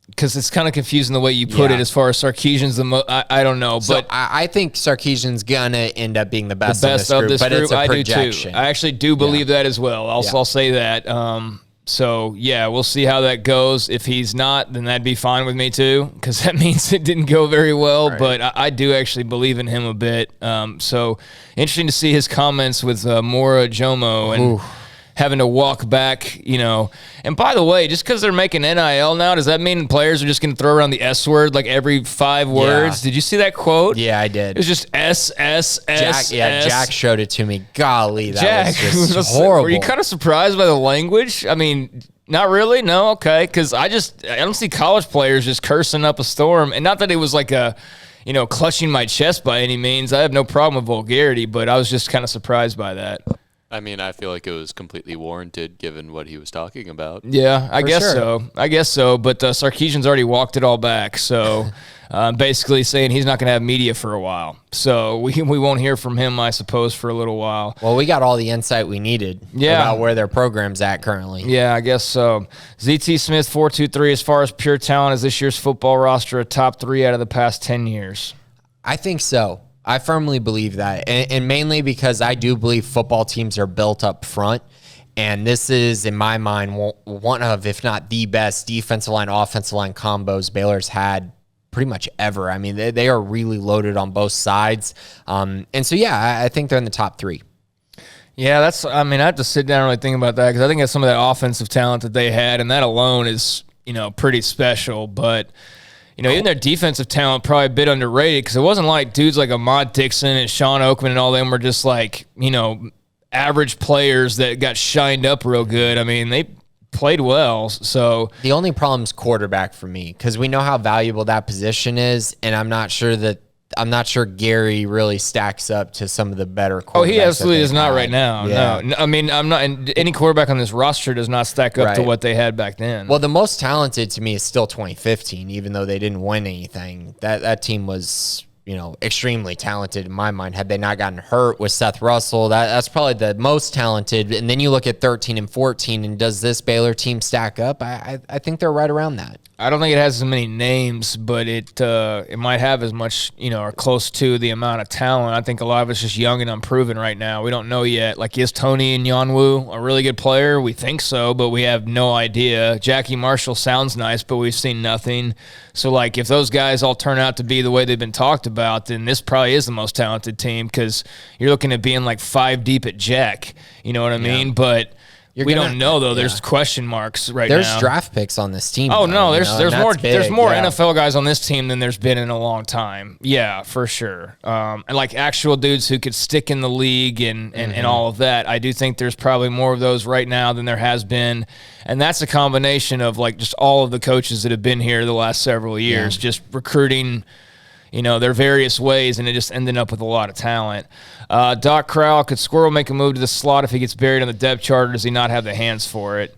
Because it's kind of confusing the way you put it as far as Sarkisian's the most. I don't know. So but I think Sarkisian's going to end up being the best of this group, but it's a projection. I do too. I actually do believe that as well. I'll say that. So, yeah, we'll see how that goes. If he's not, then that'd be fine with me too, because that means it didn't go very well. Right. But I do actually believe in him a bit. So, interesting to see his comments with Mora Jomo and having to walk back, And by the way, just because they're making NIL now, does that mean players are just going to throw around the S word like every 5 words? Did you see that quote? Yeah, I did. It was just S. Jack showed it to me. Golly, that was just horrible. Were you kind of surprised by the language? I mean, not really? No? Okay. Because I don't see college players just cursing up a storm. And not that it was like clutching my chest by any means. I have no problem with vulgarity, but I was just kind of surprised by that. I mean, I feel like it was completely warranted given what he was talking about. Yeah, I guess sure. so. I guess so. But Sarkisian's already walked it all back. So basically saying he's not going to have media for a while. So we won't hear from him, I suppose, for a little while. Well, we got all the insight we needed about where their program's at currently. Yeah, I guess so. ZT Smith 423, as far as pure talent, is this year's football roster a top 3 out of the past 10 years? I think so. I firmly believe that, and mainly because I do believe football teams are built up front, and this is, in my mind, one of, if not the best defensive line, offensive line combos Baylor's had pretty much ever. I mean, they are really loaded on both sides, and so, yeah, I think they're in the top 3. Yeah, I have to sit down and really think about that because I think that's some of that offensive talent that they had, and that alone is, pretty special, but even their defensive talent probably a bit underrated because it wasn't like dudes like Ahmad Dixon and Sean Oakman and all them were just like, average players that got shined up real good. I mean, they played well. So the only problem is quarterback for me because we know how valuable that position is, and I'm not sure Gary really stacks up to some of the better quarterbacks. Oh, he absolutely is not right now. Yeah. No, I mean, I'm not. And any quarterback on this roster does not stack up to what they had back then. Well, the most talented to me is still 2015, even though they didn't win anything. That team was, extremely talented in my mind. Had they not gotten hurt with Seth Russell, that's probably the most talented. And then you look at 13 and 14, and does this Baylor team stack up? I think they're right around that. I don't think it has as many names, but it might have as much, or close to the amount of talent. I think a lot of it's just young and unproven right now. We don't know yet. Like, is Tony Nyanwu a really good player? We think so, but we have no idea. Jackie Marshall sounds nice, but we've seen nothing. So, like, if those guys all turn out to be the way they've been talked about, then this probably is the most talented team because you're looking at being like 5 deep at Jack. You know what I mean? But we don't know though. There's question marks now. There's draft picks on this team. Oh no, there's more big. NFL guys on this team than there's been in a long time. Yeah, for sure. And like actual dudes who could stick in the league and all of that. I do think there's probably more of those right now than there has been. And that's a combination of like just all of the coaches that have been here the last several years, just recruiting their various ways, and it just ended up with a lot of talent. Doc Crowell, could Squirrel make a move to the slot if he gets buried on the depth chart, or does he not have the hands for it?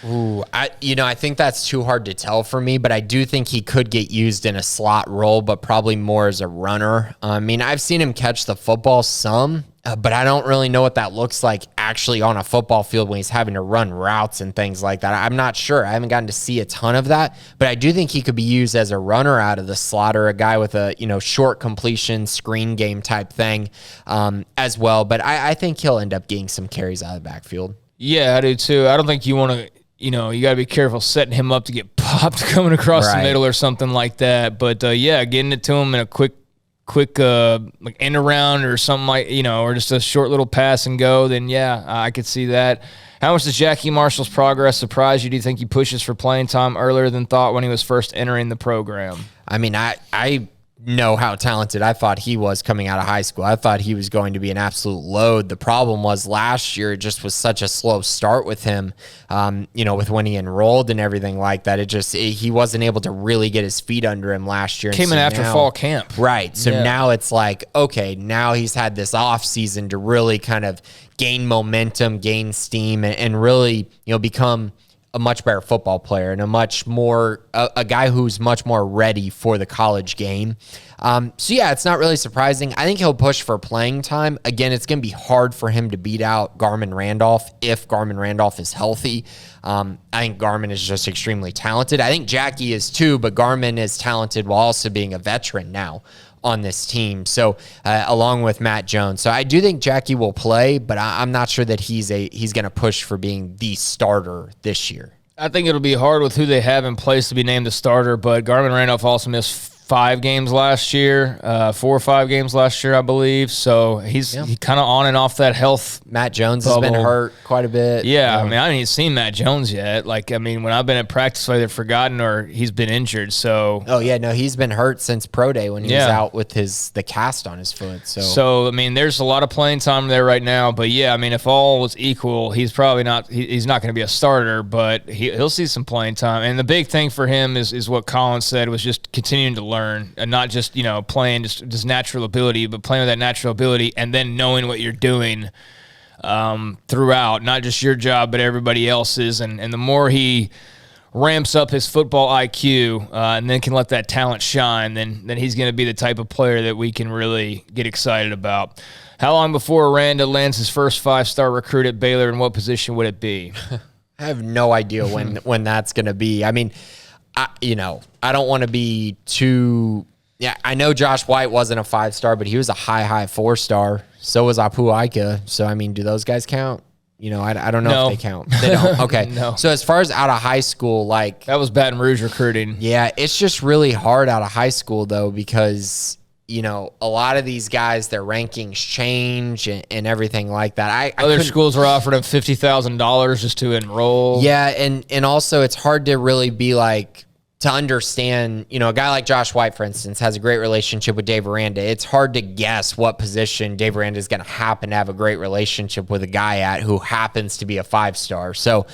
Ooh, I think that's too hard to tell for me, but I do think he could get used in a slot role, but probably more as a runner. I mean, I've seen him catch the football some, but I don't really know what that looks like actually on a football field when he's having to run routes and things like that. I'm not sure. I haven't gotten to see a ton of that, but I do think he could be used as a runner out of the slot or a guy with a short completion screen game type thing as well. But I think he'll end up getting some carries out of the backfield. Yeah, I do too. I don't think you want to. You got to be careful setting him up to get popped coming across the middle or something like that. But getting it to him in a quick like end around or something like, or just a short little pass and go, then I could see that. How much does Jackie Marshall's progress surprise you? Do you think he pushes for playing time earlier than thought when he was first entering the program? I mean, I know how talented I thought he was coming out of high school. I thought he was going to be an absolute load. The problem was last year, it just was such a slow start with him, with when he enrolled and everything like that. He wasn't able to really get his feet under him last year. Came in after fall camp. Right. So now it's like, okay, now he's had this off season to really kind of gain momentum, gain steam, and really, become a much better football player and a guy who's much more ready for the college game. It's not really surprising. I think he'll push for playing time. Again, it's going to be hard for him to beat out Garmin Randolph if Garmin Randolph is healthy. I think Garmin is just extremely talented. I think Jackie is too, but Garmin is talented while also being a veteran now on this team. So along with Matt Jones. So I do think Jackie will play, but I'm not sure that he's going to push for being the starter this year. I think it'll be hard with who they have in place to be named the starter, but Garmin Randolph also missed 4 or 5 games last year, I believe. So he's kind of on and off that health. Matt Jones bubble. Has been hurt quite a bit. Yeah, I mean, I haven't even seen Matt Jones yet. Like, I mean, when I've been at practice, I've either forgotten or he's been injured. So. Oh yeah, no, he's been hurt since pro day when he was out with the cast on his foot. So I mean, there's a lot of playing time there right now. But I mean, if all was equal, he's probably not. He's not going to be a starter, but he'll see some playing time. And the big thing for him is what Colin said, was just continuing to learn and not just playing just natural ability, but playing with that natural ability and then knowing what you're doing throughout, not just your job, but everybody else's. And the more he ramps up his football IQ and then can let that talent shine, then he's going to be the type of player that we can really get excited about. How long before Aranda lands his first 5-star recruit at Baylor, and what position would it be? I have no idea when that's going to be. I mean, I don't want to be too. Yeah, I know Josh White wasn't a 5-star, but he was a high 4-star. So was Apu Aika. So, I mean, do those guys count? I don't know if they count. They don't. Okay. No. So as far as out of high school, like that was Baton Rouge recruiting. Yeah, it's just really hard out of high school though, because a lot of these guys, their rankings change and everything like that. Other schools are offering them $50,000 just to enroll. Yeah, and also it's hard to really be like to understand, a guy like Josh White, for instance, has a great relationship with Dave Aranda. It's hard to guess what position Dave Aranda is going to happen to have a great relationship with a guy at who happens to be a 5-star. So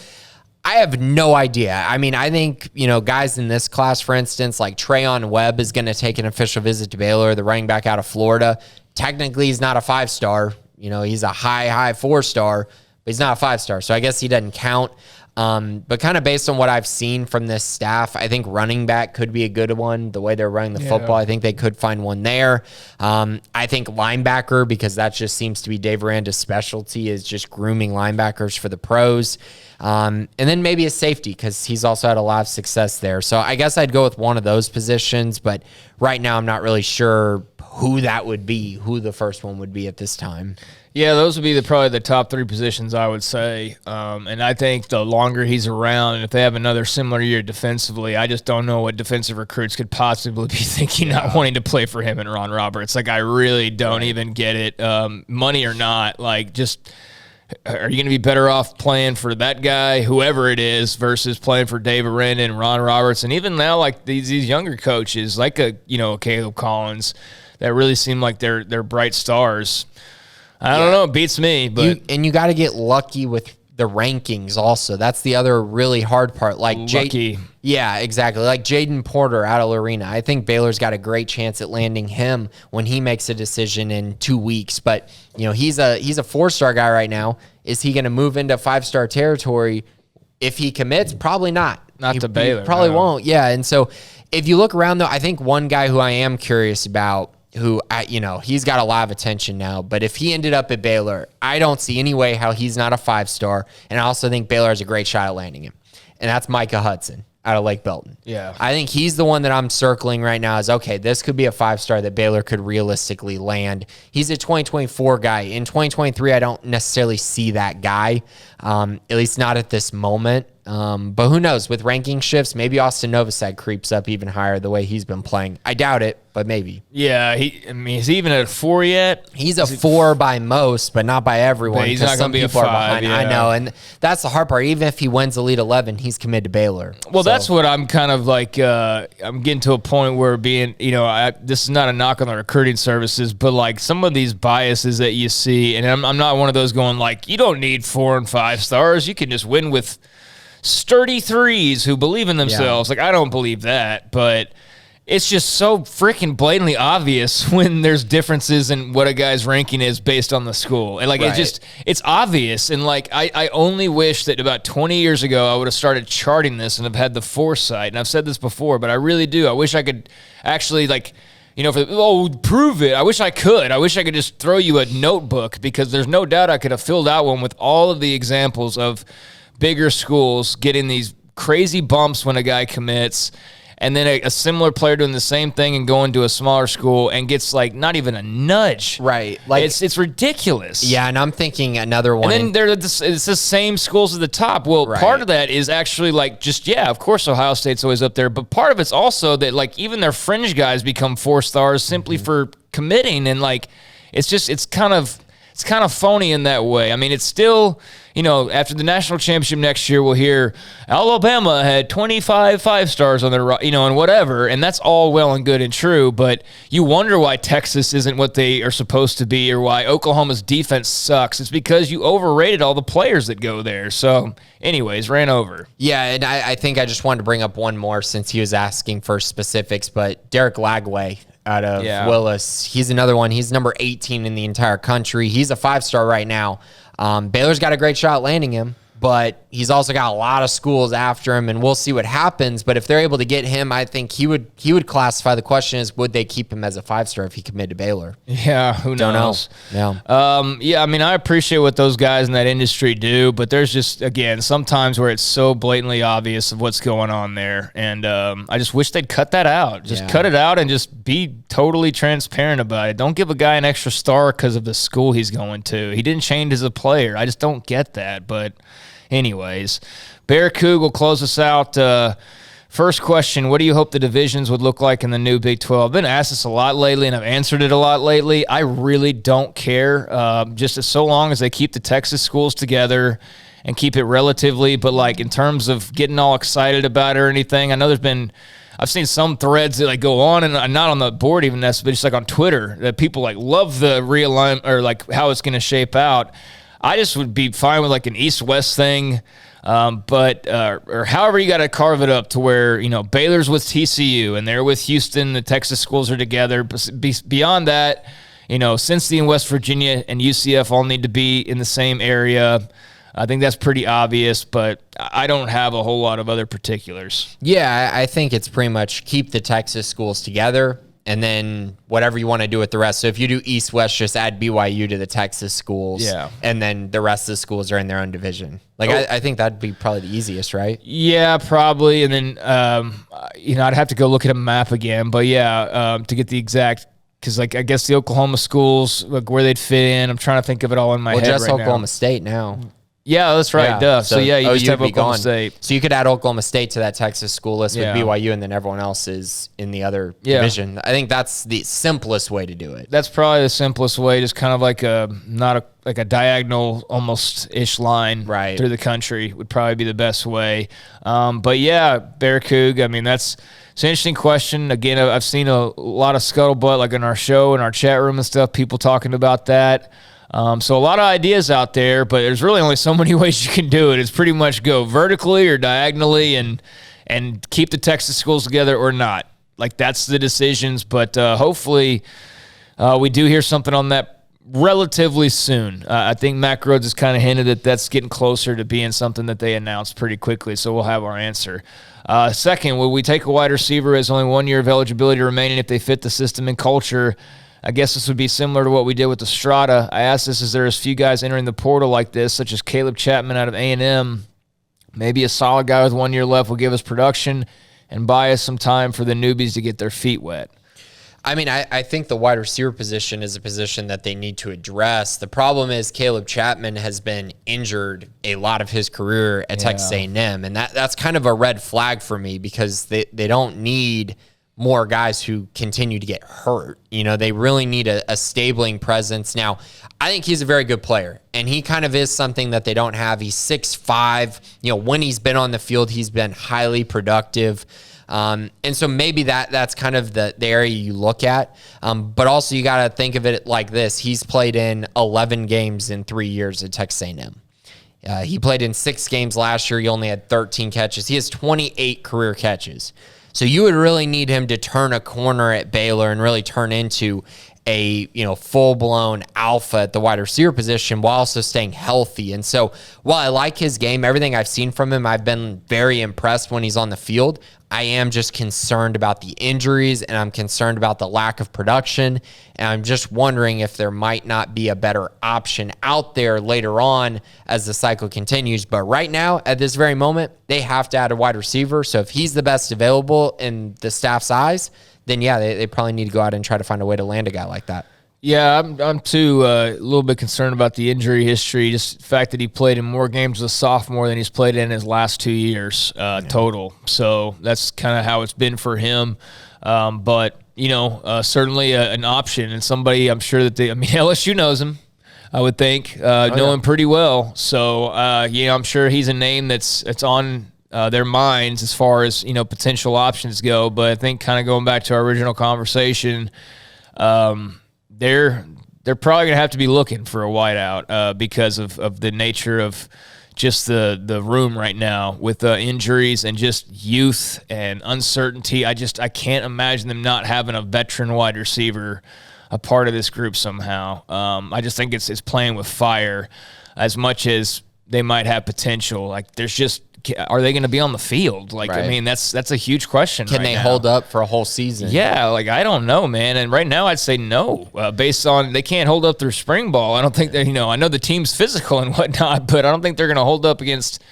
I have no idea. I mean, I think, guys in this class, for instance, like Trayon Webb is going to take an official visit to Baylor, the running back out of Florida. Technically, he's not a 5-star. He's a high 4-star, but he's not a 5-star. So I guess he doesn't count. But kind of based on what I've seen from this staff, I think running back could be a good one. The way they're running the football, I think they could find one there. I think linebacker, because that just seems to be Dave Aranda's specialty, is just grooming linebackers for the pros. And then maybe a safety, because he's also had a lot of success there. So I guess I'd go with one of those positions, but right now I'm not really sure who that would be, who the first one would be at this time. Yeah, those would be probably the top 3 positions, I would say. And I think the longer he's around, and if they have another similar year defensively, I just don't know what defensive recruits could possibly be thinking, not wanting to play for him and Ron Roberts. Like, I really don't even get it. Money or not, like, just are you going to be better off playing for that guy, whoever it is, versus playing for Dave Aranda and Ron Roberts? And even now, like these younger coaches, like a Caleb Collins, that really seem like they're bright stars. I don't know. It beats me. But you got to get lucky with the rankings also. That's the other really hard part. Like lucky. Yeah, exactly. Like Jaden Porter out of Lorena. I think Baylor's got a great chance at landing him when he makes a decision in 2 weeks. But, he's a 4-star guy right now. Is he going to move into 5-star territory if he commits? Probably not. Not to Baylor. He probably won't. Yeah. And so if you look around, though, I think one guy who I am curious about, who, he's got a lot of attention now, but if he ended up at Baylor, I don't see any way how he's not a 5-star, and I also think Baylor has a great shot at landing him, and that's Micah Hudson out of Lake Belton. Yeah. I think he's the one that I'm circling right now as, okay, this could be a 5-star that Baylor could realistically land. He's a 2024 guy. In 2023, I don't necessarily see that guy, at least not at this moment. But who knows? With ranking shifts, maybe Austin Novosad creeps up even higher the way he's been playing. I doubt it, but maybe. Yeah, is he even at a 4 yet? He's a 4 by most, but not by everyone. But he's not going to be a 5. Yeah. I know, and that's the hard part. Even if he wins Elite 11, he's committed to Baylor. Well, that's what I'm kind of like. I'm getting to a point where this is not a knock on the recruiting services, but like some of these biases that you see, and I'm not one of those going like, you don't need 4 and 5 stars. You can just win with sturdy 3s who believe in themselves. Like, I don't believe that, but it's just so freaking blatantly obvious when there's differences in what a guy's ranking is based on the school. And like, it's obvious. And like, I only wish that about 20 years ago, I would have started charting this and have had the foresight. And I've said this before, but I really do. I wish I could actually prove it. I wish I could. I wish I could just throw you a notebook, because there's no doubt I could have filled out one with all of the examples of bigger schools getting these crazy bumps when a guy commits, and then a similar player doing the same thing and going to a smaller school and gets like not even a nudge. Right. Like it's ridiculous. Yeah, and I'm thinking another one. And then it's the same schools at the top. Well, part of that is actually like of course Ohio State's always up there, but part of it's also that like even their fringe guys become 4 stars simply for committing, and like it's kind of phony in that way. I mean, it's still, after the national championship next year, we'll hear Alabama had 25 5-stars on their, and whatever. And that's all well and good and true. But you wonder why Texas isn't what they are supposed to be, or why Oklahoma's defense sucks. It's because you overrated all the players that go there. So anyways, ran over. Yeah, and I think I just wanted to bring up one more since he was asking for specifics, but Derek Lagway out of Willis. He's another one. He's number 18 in the entire country. He's a 5-star right now. Baylor's got a great shot landing him, but he's also got a lot of schools after him, and we'll see what happens. But if they're able to get him, I think he would classify. The question is, would they keep him as a 5-star if he committed to Baylor? Yeah, who knows? Don't know. Yeah, I mean, I appreciate what those guys in that industry do, but there's just, again, sometimes where it's so blatantly obvious of what's going on there, and I just wish they'd cut that out. Just cut it out and just be totally transparent about it. Don't give a guy an extra star because of the school he's going to. He didn't change as a player. I just don't get that, but anyways, Bear Coug will close us out. First question, what do you hope the divisions would look like in the new Big 12? I've been asked this a lot lately, and I've answered it a lot lately. I really don't care, just as so long as they keep the Texas schools together and keep it relatively, but like in terms of getting all excited about it or anything, I know I've seen some threads that like go on, and not on the board even necessarily, but just like on Twitter, that people like love the realignment or like how it's going to shape out. I just would be fine with like an East-West thing, but however you got to carve it up to where, Baylor's with TCU and they're with Houston, the Texas schools are together. Beyond that, Cincinnati and West Virginia and UCF all need to be in the same area. I think that's pretty obvious, but I don't have a whole lot of other particulars. Yeah, I think it's pretty much keep the Texas schools together, and then whatever you want to do with the rest. So if you do East-West, just add BYU to the Texas schools. Yeah. And then the rest of the schools are in their own division. I think that'd be probably the easiest, right? Yeah, probably. And then, I'd have to go look at a map again. But, to get the exact – because, I guess the Oklahoma schools, where they'd fit in. I'm trying to think of it all in my head right now. Well, just Oklahoma State now. Yeah, that's right. Yeah. Duh. So you just have Oklahoma State. So you could add Oklahoma State to that Texas school list with BYU, and then everyone else is in the other division. I think that's the simplest way to do it. That's probably the simplest way, just kind of like a diagonal almost-ish line through the country would probably be the best way. But yeah, Bear Coug, I mean, it's an interesting question. Again, I've seen a lot of scuttlebutt, like in our show, in our chat room and stuff, people talking about that. So a lot of ideas out there, but there's really only so many ways you can do it. It's pretty much go vertically or diagonally and keep the Texas schools together or not. Like, that's the decisions, but hopefully we do hear something on that relatively soon. I think Mac Rhodes has kind of hinted that that's getting closer to being something that they announced pretty quickly, so we'll have our answer. Second, will we take a wide receiver as only 1 year of eligibility remaining if they fit the system and culture? I guess this would be similar to what we did with Estrada. I asked this as there's few guys entering the portal like this, such as Caleb Chapman out of A&M. Maybe a solid guy with 1 year left will give us production and buy us some time for the newbies to get their feet wet. I mean, I think the wide receiver position is a position that they need to address. The problem is Caleb Chapman has been injured a lot of his career at Texas A&M, and that's kind of a red flag for me because they don't need more guys who continue to get hurt. They really need a stabling presence. Now, I think he's a very good player, and he kind of is something that they don't have. He's 6'5". When he's been on the field, he's been highly productive. And so maybe that's kind of the area you look at. But also you got to think of it like this. He's played in 11 games in 3 years at Texas A&M. He played in 6 games last year. He only had 13 catches. He has 28 career catches. So you would really need him to turn a corner at Baylor and really turn into a full-blown alpha at the wide receiver position while also staying healthy. And so while I like his game, everything I've seen from him, I've been very impressed when he's on the field. I am just concerned about the injuries, and I'm concerned about the lack of production, and I'm just wondering if there might not be a better option out there later on as the cycle continues. But right now, at this very moment, they have to add a wide receiver. So if he's the best available in the staff's eyes, then they probably need to go out and try to find a way to land a guy like that. Yeah, I'm too a little bit concerned about the injury history, just the fact that he played in more games as a sophomore than he's played in his last 2 years total. So that's kind of how it's been for him. But, certainly an option and somebody I'm sure that LSU knows him, I would think, know him pretty well. So, I'm sure he's a name that's on their minds as far as, potential options go. But I think kind of going back to our original conversation, they're probably going to have to be looking for a wideout because of the nature of just the room right now with injuries and just youth and uncertainty. I can't imagine them not having a veteran wide receiver a part of this group somehow. I just think it's playing with fire as much as they might have potential. Like, are they going to be on the field? Like, Right. I mean, that's a huge question. Can they hold up for a whole season? Yeah, like, I don't know, man. And right now I'd say no, based on they can't hold up through spring ball. I don't think that, I know the team's physical and whatnot, but I don't think they're going to hold up against,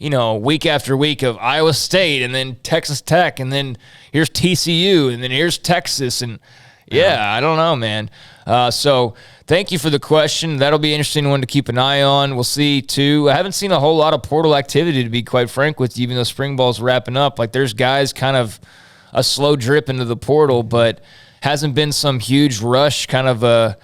week after week of Iowa State and then Texas Tech and then here's TCU and then here's Texas. And I don't know, man. So thank you for the question. That'll be an interesting one to keep an eye on. We'll see, too. I haven't seen a whole lot of portal activity, to be quite frank with you, even though spring ball's wrapping up. Like, there's guys kind of a slow drip into the portal, but hasn't been some huge rush kind of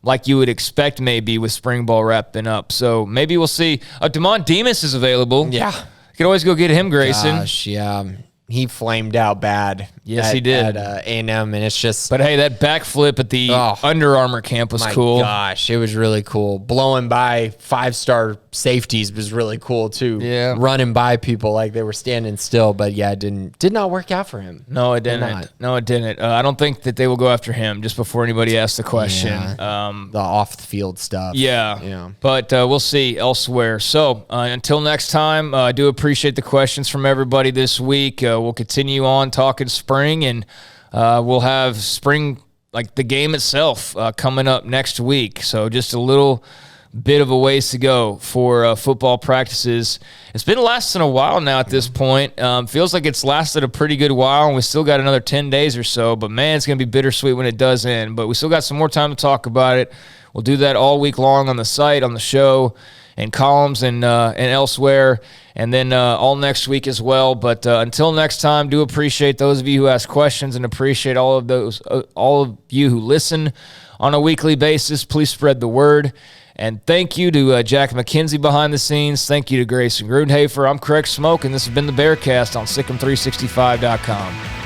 like you would expect maybe with spring ball wrapping up. So maybe we'll see. Damon Demas is available. Yeah. You can always go get him, Grayson. Gosh, yeah. He flamed out bad. Yes, he did. At A&M, and it's just... But hey, that backflip at the Under Armour camp was cool. My gosh, it was really cool. Blowing by 5-star safeties was really cool, too. Yeah. Running by people like they were standing still, but yeah, it did not work out for him. No, it didn't. No, it didn't. I don't think that they will go after him, just before anybody asks the question. Yeah. The off-the-field stuff. Yeah. But we'll see elsewhere. So until next time, I do appreciate the questions from everybody this week. We'll continue on talking spring, and we'll have spring, like the game itself, coming up next week. So just a little bit of a ways to go for football practices. It's been lasting a while now at this point. Feels like it's lasted a pretty good while, and we still got another 10 days or so. But, man, it's going to be bittersweet when it does end. But we still got some more time to talk about it. We'll do that all week long on the site, on the show, and columns and elsewhere, and then all next week as well. But until next time, do appreciate those of you who ask questions and appreciate all of you who listen on a weekly basis. Please spread the word. And thank you to Jack McKenzie behind the scenes. Thank you to Grayson Grunhafer. I'm Craig Smoke, and this has been the Bearcast on Sic'Em365.com.